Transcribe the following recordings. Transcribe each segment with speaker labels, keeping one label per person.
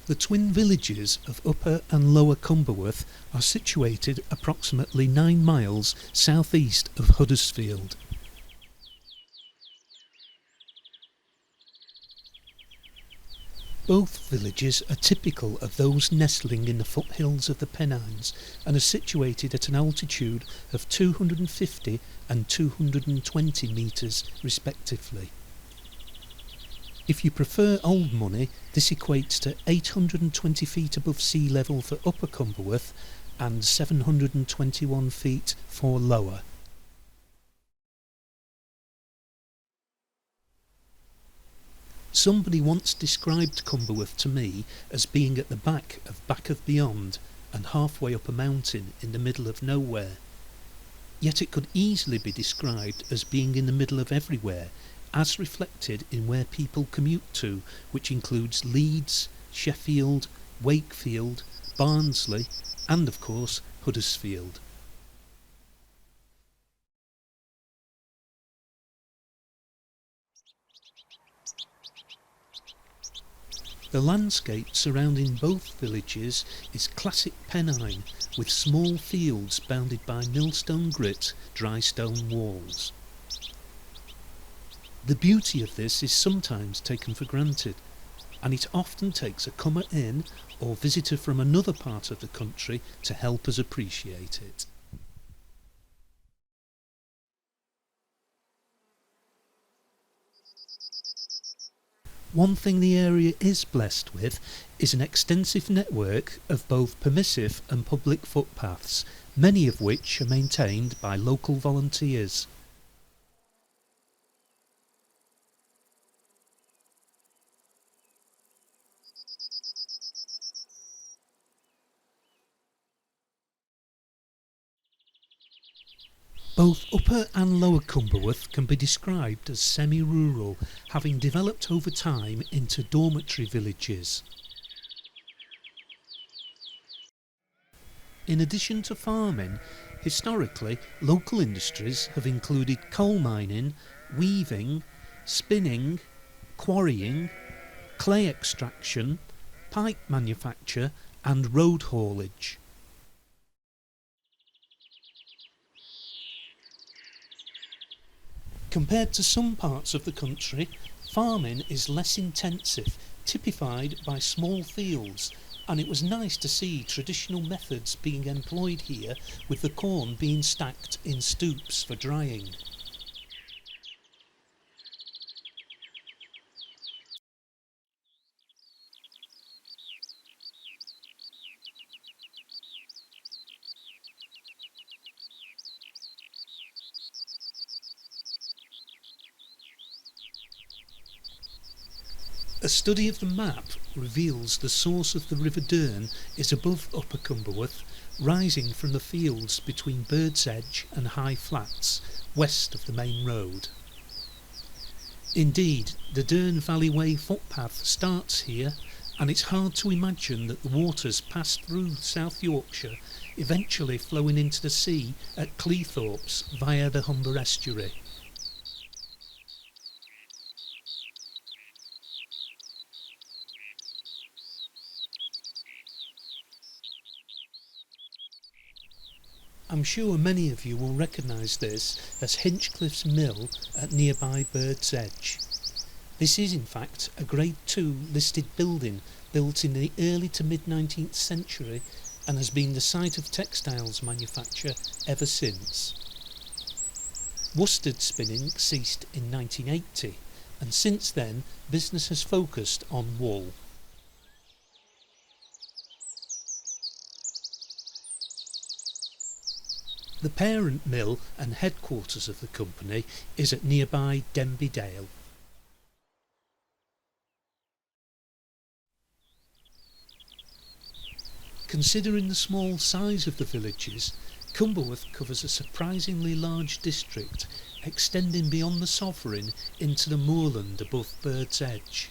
Speaker 1: The twin villages of Upper and Lower Cumberworth are situated approximately 9 miles south-east of Huddersfield. Both villages are typical of those nestling in the foothills of the Pennines and are situated at an altitude of 250 and 220 metres respectively. If you prefer old money, this equates to 820 feet above sea level for Upper Cumberworth and 721 feet for Lower. Somebody once described Cumberworth to me as being at the back of Beyond and halfway up a mountain in the middle of nowhere. Yet it could easily be described as being in the middle of everywhere, as reflected in where people commute to, which includes Leeds, Sheffield, Wakefield, Barnsley and of course Huddersfield. The landscape surrounding both villages is classic Pennine, with small fields bounded by millstone grit, dry stone walls. The beauty of this is sometimes taken for granted, and it often takes a comer in or visitor from another part of the country to help us appreciate it. One thing the area is blessed with is an extensive network of both permissive and public footpaths, many of which are maintained by local volunteers. Both Upper and Lower Cumberworth can be described as semi-rural, having developed over time into dormitory villages. In addition to farming, historically local industries have included coal mining, weaving, spinning, quarrying, clay extraction, pipe manufacture and road haulage. Compared to some parts of the country, farming is less intensive, typified by small fields, and it was nice to see traditional methods being employed here, with the corn being stacked in stoops for drying. A study of the map reveals the source of the River Dearne is above Upper Cumberworth, rising from the fields between Bird's Edge and High Flats, west of the main road. Indeed, the Dearne Valley Way footpath starts here, and it's hard to imagine that the waters pass through South Yorkshire, eventually flowing into the sea at Cleethorpes via the Humber estuary. I'm sure many of you will recognise this as Hinchcliffe's Mill at nearby Bird's Edge. This is in fact a Grade II listed building built in the early to mid-19th century and has been the site of textiles manufacture ever since. Worsted spinning ceased in 1980 and since then business has focused on wool. The parent mill and headquarters of the company is at nearby Denby Dale. Considering the small size of the villages, Cumberworth covers a surprisingly large district, extending beyond the Sovereign into the moorland above Bird's Edge.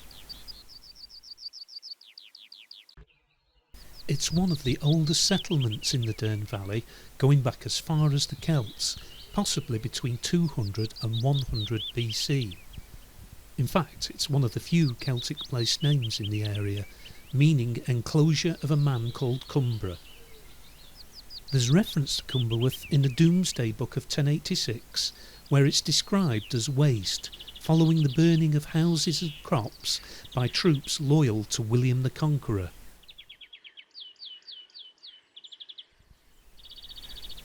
Speaker 1: It's one of the oldest settlements in the Dearne Valley, going back as far as the Celts, possibly between 200 and 100 BC. In fact, it's one of the few Celtic place names in the area, meaning enclosure of a man called Cumbra. There's reference to Cumberworth in the Domesday Book of 1086, where it's described as waste, following the burning of houses and crops by troops loyal to William the Conqueror.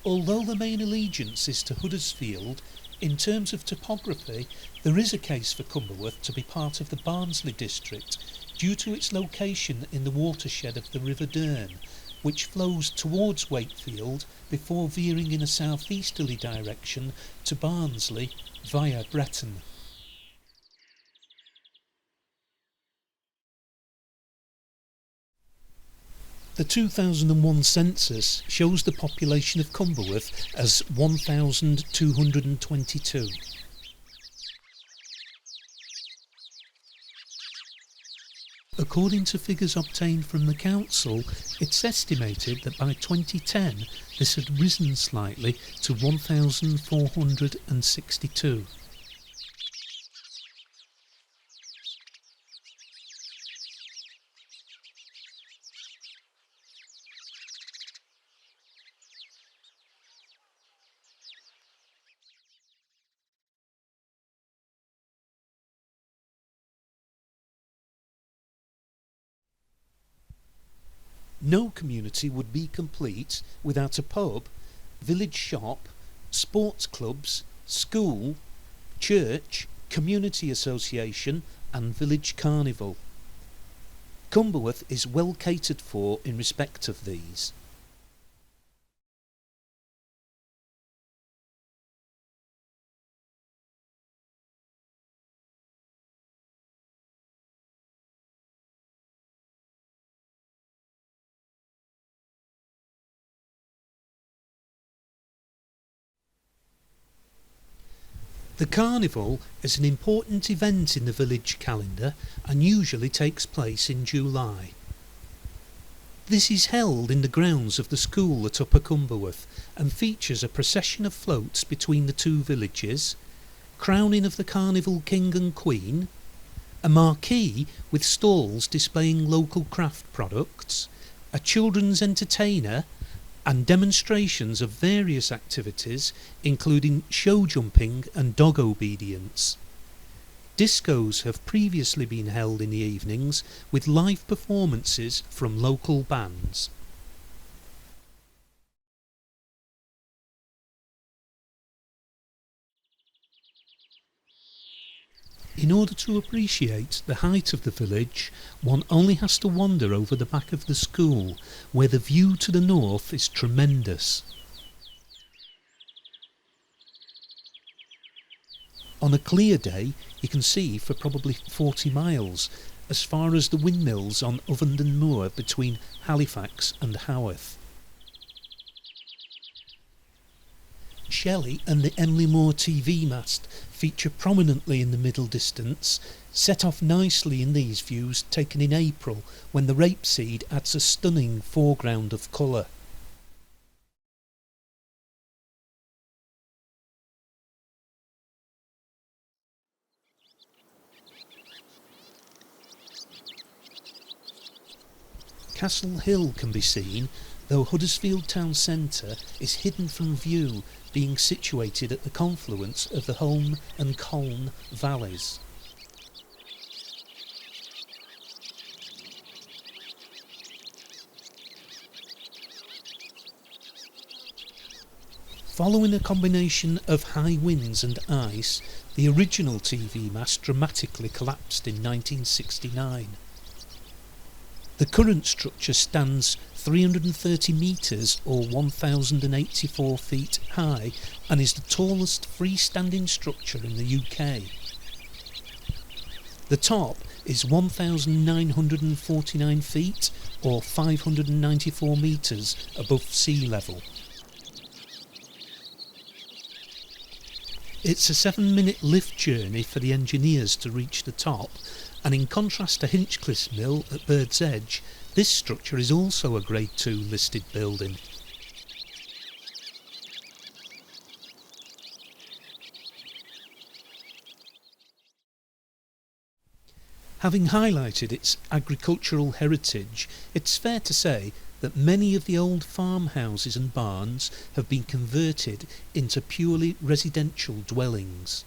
Speaker 1: Although the main allegiance is to Huddersfield, in terms of topography, there is a case for Cumberworth to be part of the Barnsley district due to its location in the watershed of the River Dearne, which flows towards Wakefield before veering in a southeasterly direction to Barnsley via Bretton. The 2001 census shows the population of Cumberworth as 1,222. According to figures obtained from the council, it's estimated that by 2010 this had risen slightly to 1,462. No community would be complete without a pub, village shop, sports clubs, school, church, community association and village carnival. Cumberworth is well catered for in respect of these. The carnival is an important event in the village calendar and usually takes place in July. This is held in the grounds of the school at Upper Cumberworth and features a procession of floats between the two villages, crowning of the carnival king and queen, a marquee with stalls displaying local craft products, a children's entertainer and demonstrations of various activities including show jumping and dog obedience. Discos have previously been held in the evenings with live performances from local bands. In order to appreciate the height of the village, one only has to wander over the back of the school, where the view to the north is tremendous. On a clear day, you can see for probably 40 miles, as far as the windmills on Ovenden Moor between Halifax and Haworth. Shelley and the Emily Moore TV mast feature prominently in the middle distance, set off nicely in these views taken in April when the rapeseed adds a stunning foreground of colour. Castle Hill can be seen, though Huddersfield town centre is hidden from view, being situated at the confluence of the Holme and Colne valleys. Following a combination of high winds and ice, the original TV mast dramatically collapsed in 1969. The current structure stands 330 metres or 1,084 feet high and is the tallest freestanding structure in the UK. The top is 1,949 feet or 594 metres above sea level. It's a 7-minute lift journey for the engineers to reach the top, and in contrast to Hinchcliffe's Mill at Bird's Edge, this structure is also a Grade 2 listed building. Having highlighted its agricultural heritage, it's fair to say that many of the old farmhouses and barns have been converted into purely residential dwellings.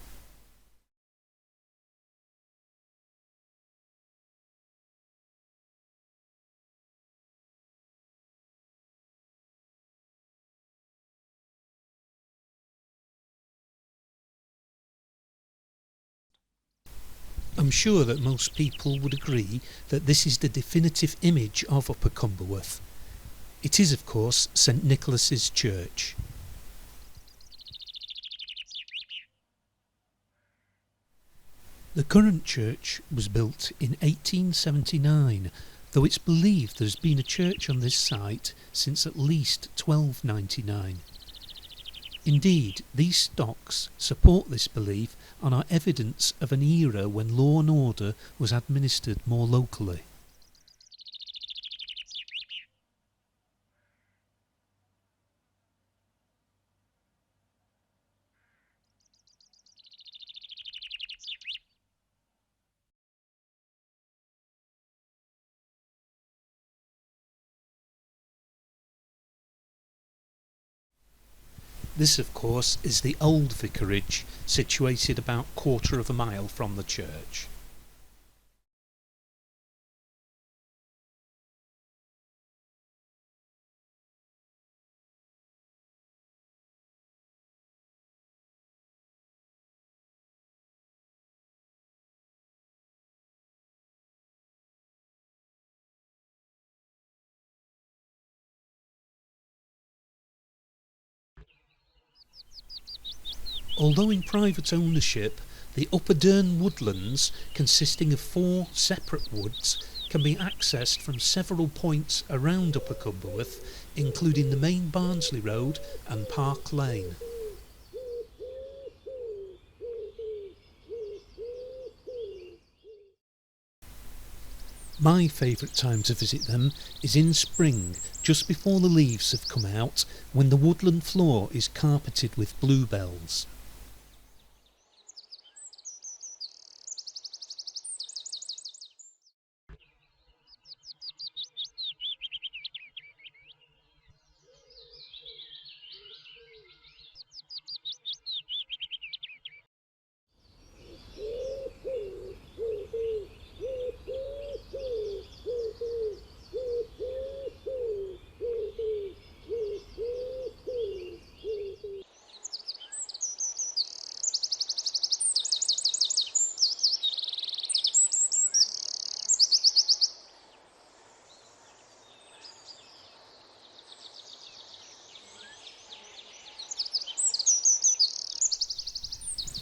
Speaker 1: I'm sure that most people would agree that this is the definitive image of Upper Cumberworth. It is, of course, St Nicholas's Church. The current church was built in 1879, though it's believed there's been a church on this site since at least 1299. Indeed, these stocks support this belief and are evidence of an era when law and order was administered more locally. This, of course, is the old vicarage, situated about 1/4 of a mile from the church. Although in private ownership, the Upper Dearn woodlands, consisting of 4 separate woods, can be accessed from several points around Upper Cumberworth, including the main Barnsley Road and Park Lane. My favourite time to visit them is in spring, just before the leaves have come out, when the woodland floor is carpeted with bluebells.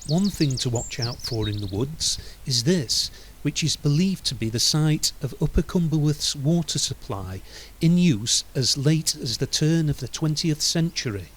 Speaker 1: One thing to watch out for in the woods is this, which is believed to be the site of Upper Cumberworth's water supply, in use as late as the turn of the 20th century.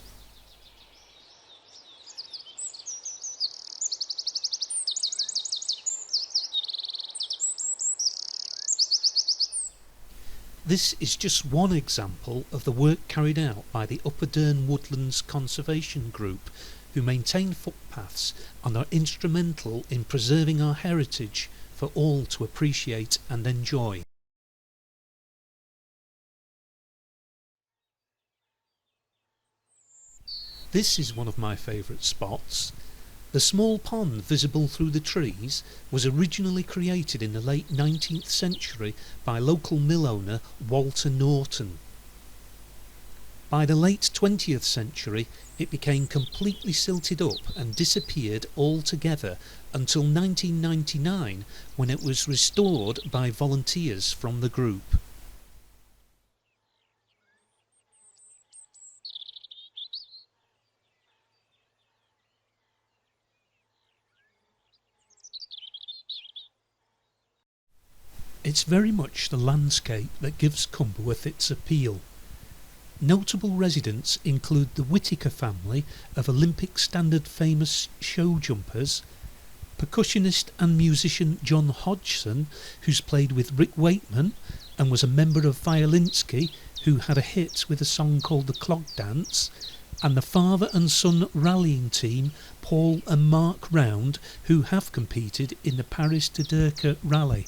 Speaker 1: This is just one example of the work carried out by the Upper Dearn Woodlands Conservation Group, who maintain footpaths and are instrumental in preserving our heritage for all to appreciate and enjoy. This is one of my favourite spots. The small pond visible through the trees was originally created in the late 19th century by local mill owner Walter Norton. By the late 20th century it became completely silted up and disappeared altogether until 1999, when it was restored by volunteers from the group. It's very much the landscape that gives Cumberworth its appeal. Notable residents include the Whittaker family of Olympic standard famous show jumpers, percussionist and musician John Hodgson, who's played with Rick Wakeman and was a member of Violinsky, who had a hit with a song called The Clog Dance, and the father and son rallying team Paul and Mark Round, who have competed in the Paris to Derker rally.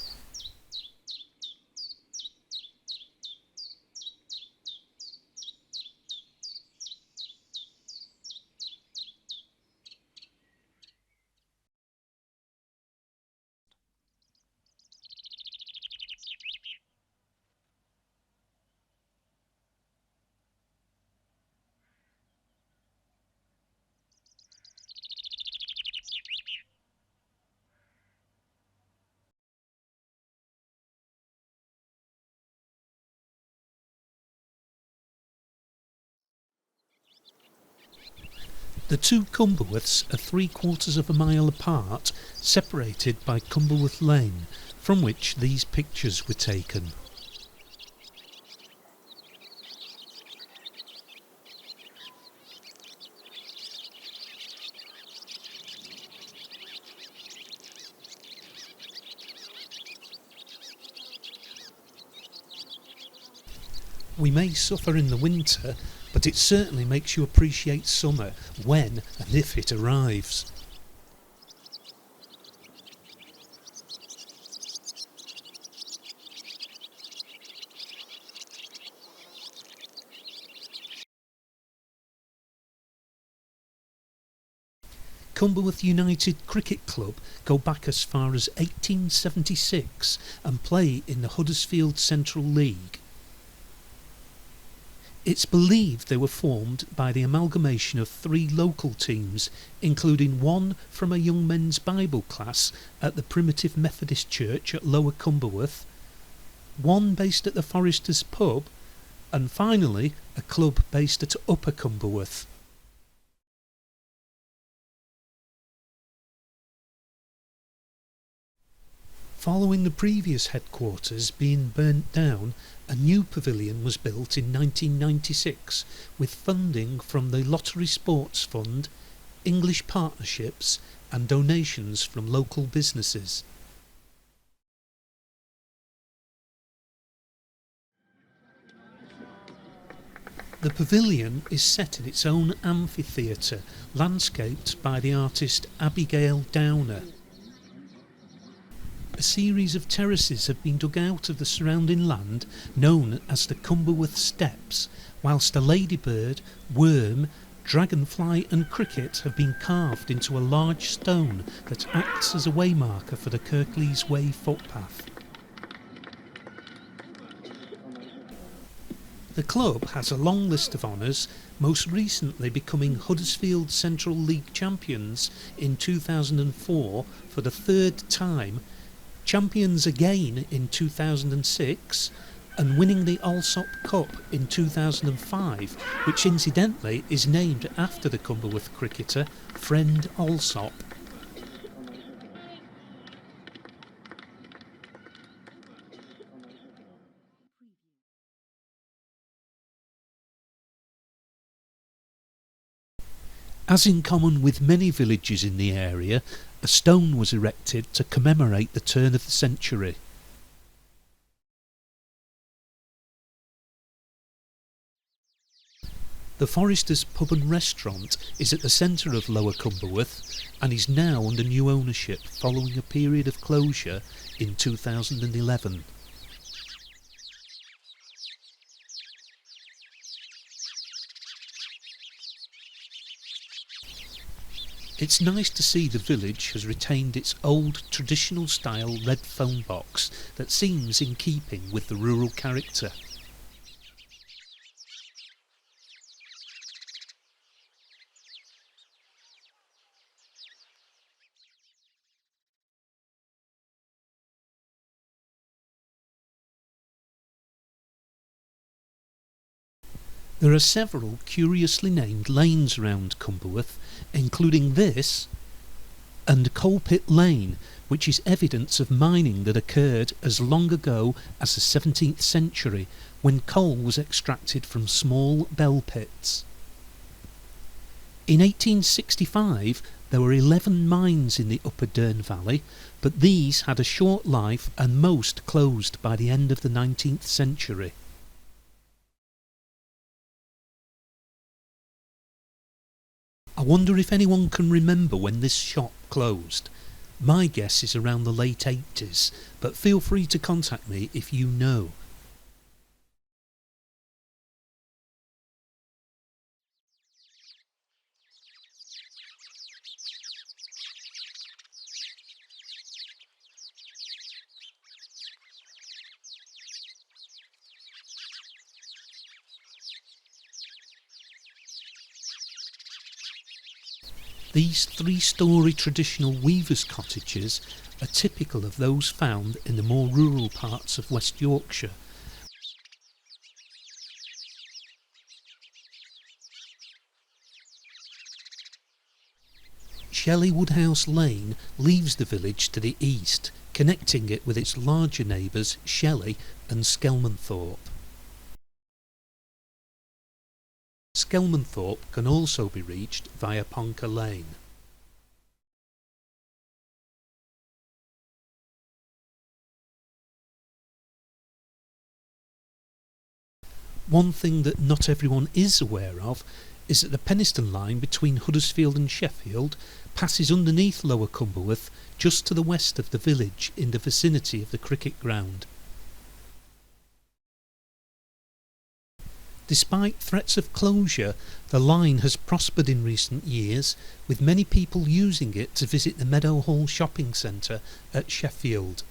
Speaker 1: The two Cumberworths are 3/4 of a mile apart, separated by Cumberworth Lane, from which these pictures were taken. We may suffer in the winter, but it certainly makes you appreciate summer when and if it arrives. Cumberworth United Cricket Club go back as far as 1876 and play in the Huddersfield Central League. It's believed they were formed by the amalgamation of 3 local teams, including one from a young men's Bible class at the Primitive Methodist Church at Lower Cumberworth, one based at the Foresters Pub, and finally a club based at Upper Cumberworth. Following the previous headquarters being burnt down, a new pavilion was built in 1996 with funding from the Lottery Sports Fund, English partnerships and donations from local businesses. The pavilion is set in its own amphitheatre, landscaped by the artist Abigail Downer. A series of terraces have been dug out of the surrounding land, known as the Cumberworth Steps, whilst a ladybird, worm, dragonfly and cricket have been carved into a large stone that acts as a waymarker for the Kirklees Way footpath. The club has a long list of honours, most recently becoming Huddersfield Central League champions in 2004 for the 3rd time, champions again in 2006 and winning the Allsop Cup in 2005, which incidentally is named after the Cumberworth cricketer Friend Allsop. As in common with many villages in the area, a stone was erected to commemorate the turn of the century. The Foresters Pub and Restaurant is at the centre of Lower Cumberworth and is now under new ownership following a period of closure in 2011. It's nice to see the village has retained its old traditional style red phone box that seems in keeping with the rural character. There are several curiously named lanes around Cumberworth, including this and Coal Pit Lane, which is evidence of mining that occurred as long ago as the 17th century, when coal was extracted from small bell pits. In 1865 there were 11 mines in the Upper Dearne Valley, but these had a short life and most closed by the end of the 19th century. I wonder if anyone can remember when this shop closed. My guess is around the late 80s, but feel free to contact me if you know. These 3-storey traditional weavers' cottages are typical of those found in the more rural parts of West Yorkshire. Shelley Woodhouse Lane leaves the village to the east, connecting it with its larger neighbours Shelley and Skelmanthorpe. Skelmanthorpe can also be reached via Ponker Lane. One thing that not everyone is aware of is that the Penistone line between Huddersfield and Sheffield passes underneath Lower Cumberworth just to the west of the village in the vicinity of the cricket ground. Despite threats of closure, the line has prospered in recent years, with many people using it to visit the Meadowhall shopping centre at Sheffield.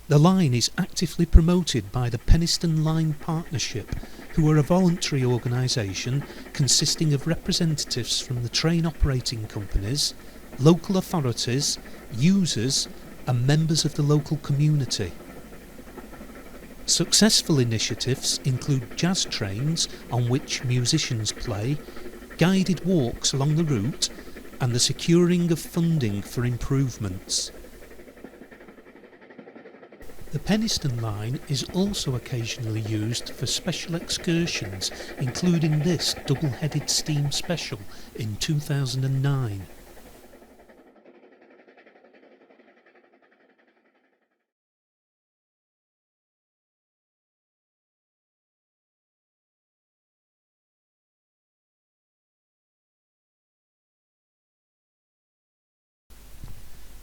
Speaker 1: The line is actively promoted by the Penistone Line Partnership, who are a voluntary organisation consisting of representatives from the train operating companies, local authorities, users and members of the local community. Successful initiatives include jazz trains on which musicians play, guided walks along the route and the securing of funding for improvements. The Penistone line is also occasionally used for special excursions, including this double-headed steam special in 2009.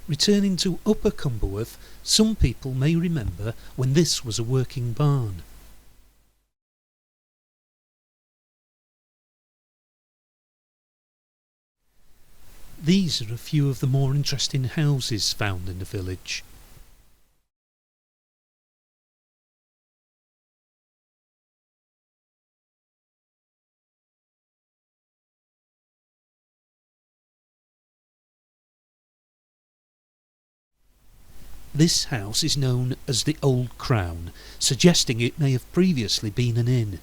Speaker 1: Returning to Upper Cumberworth, some people may remember when this was a working barn. These are a few of the more interesting houses found in the village. This house is known as the Old Crown, suggesting it may have previously been an inn.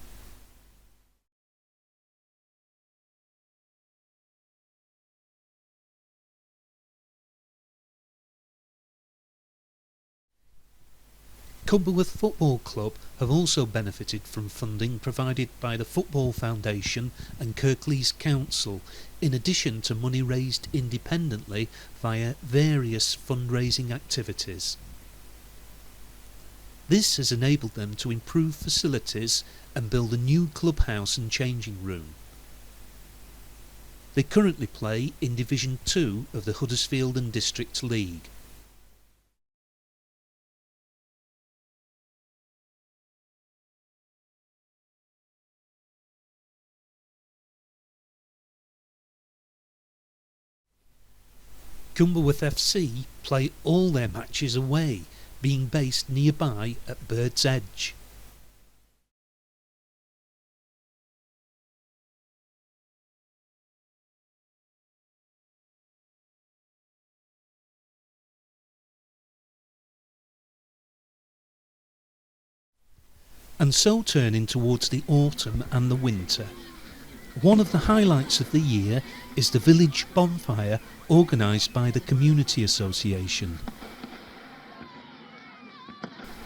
Speaker 1: Cumberworth Football Club have also benefited from funding provided by the Football Foundation and Kirklees Council, in addition to money raised independently via various fundraising activities. This has enabled them to improve facilities and build a new clubhouse and changing room. They currently play in Division 2 of the Huddersfield and District League. Cumberworth FC play all their matches away, being based nearby at Bird's Edge. And so turning towards the autumn and the winter. One of the highlights of the year is the village bonfire organised by the Community Association.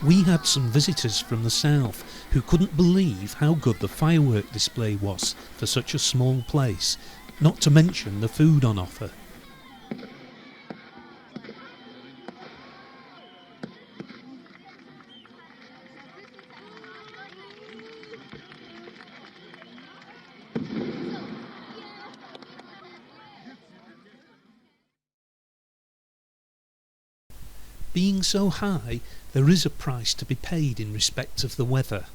Speaker 1: We had some visitors from the south who couldn't believe how good the firework display was for such a small place, not to mention the food on offer. Being so high, there is a price to be paid in respect of the weather.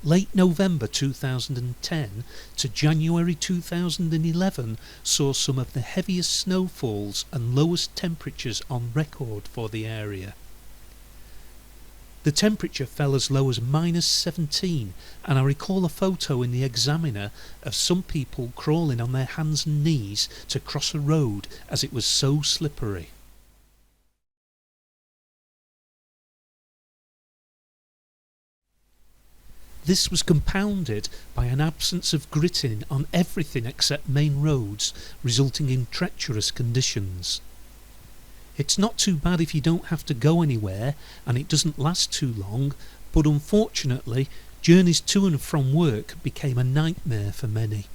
Speaker 1: Late November 2010 to January 2011 saw some of the heaviest snowfalls and lowest temperatures on record for the area. The temperature fell as low as -17, and I recall a photo in the Examiner of some people crawling on their hands and knees to cross a road as it was so slippery. This was compounded by an absence of gritting on everything except main roads, resulting in treacherous conditions. It's not too bad if you don't have to go anywhere and it doesn't last too long, but unfortunately journeys to and from work became a nightmare for many.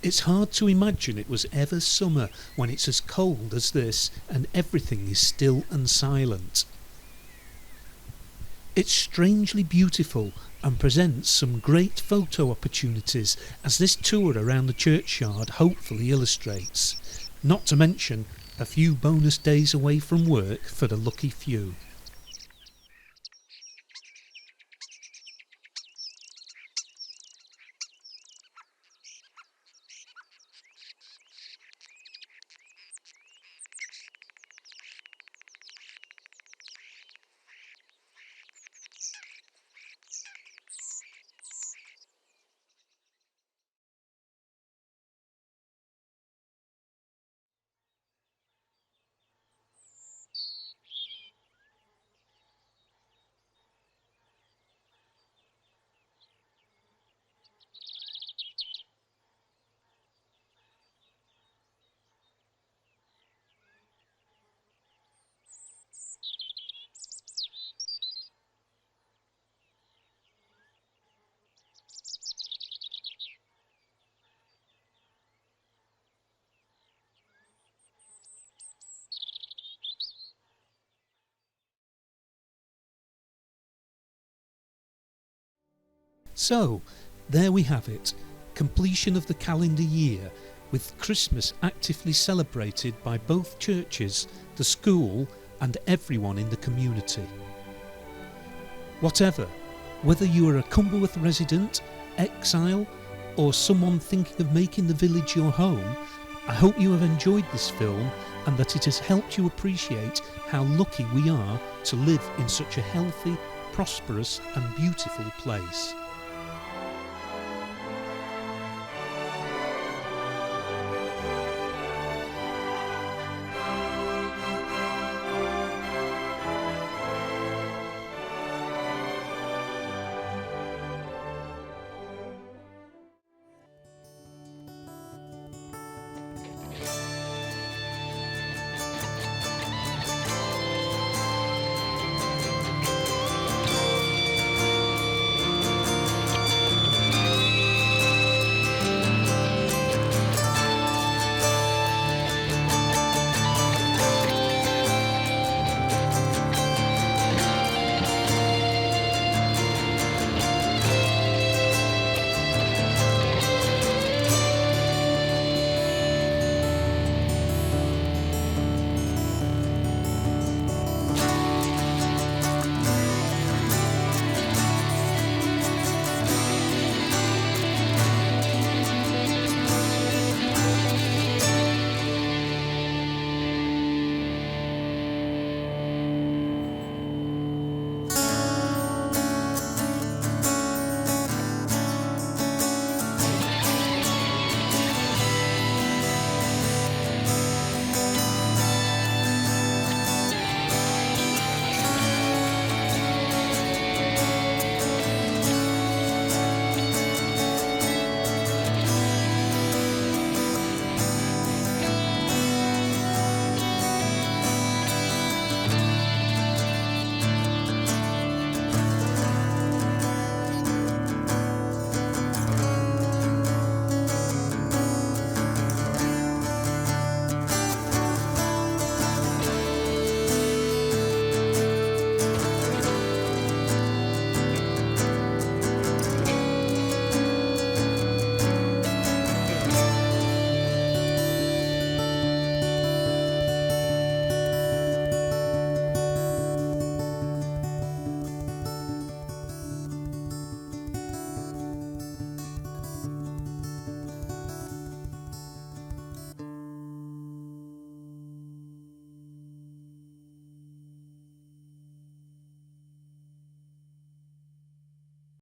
Speaker 1: It's hard to imagine it was ever summer when it's as cold as this and everything is still and silent. It's strangely beautiful and presents some great photo opportunities, as this tour around the churchyard hopefully illustrates, not to mention a few bonus days away from work for the lucky few. So, there we have it, completion of the calendar year, with Christmas actively celebrated by both churches, the school and everyone in the community. Whatever, whether you are a Cumberworth resident, exile, or someone thinking of making the village your home, I hope you have enjoyed this film and that it has helped you appreciate how lucky we are to live in such a healthy, prosperous and beautiful place.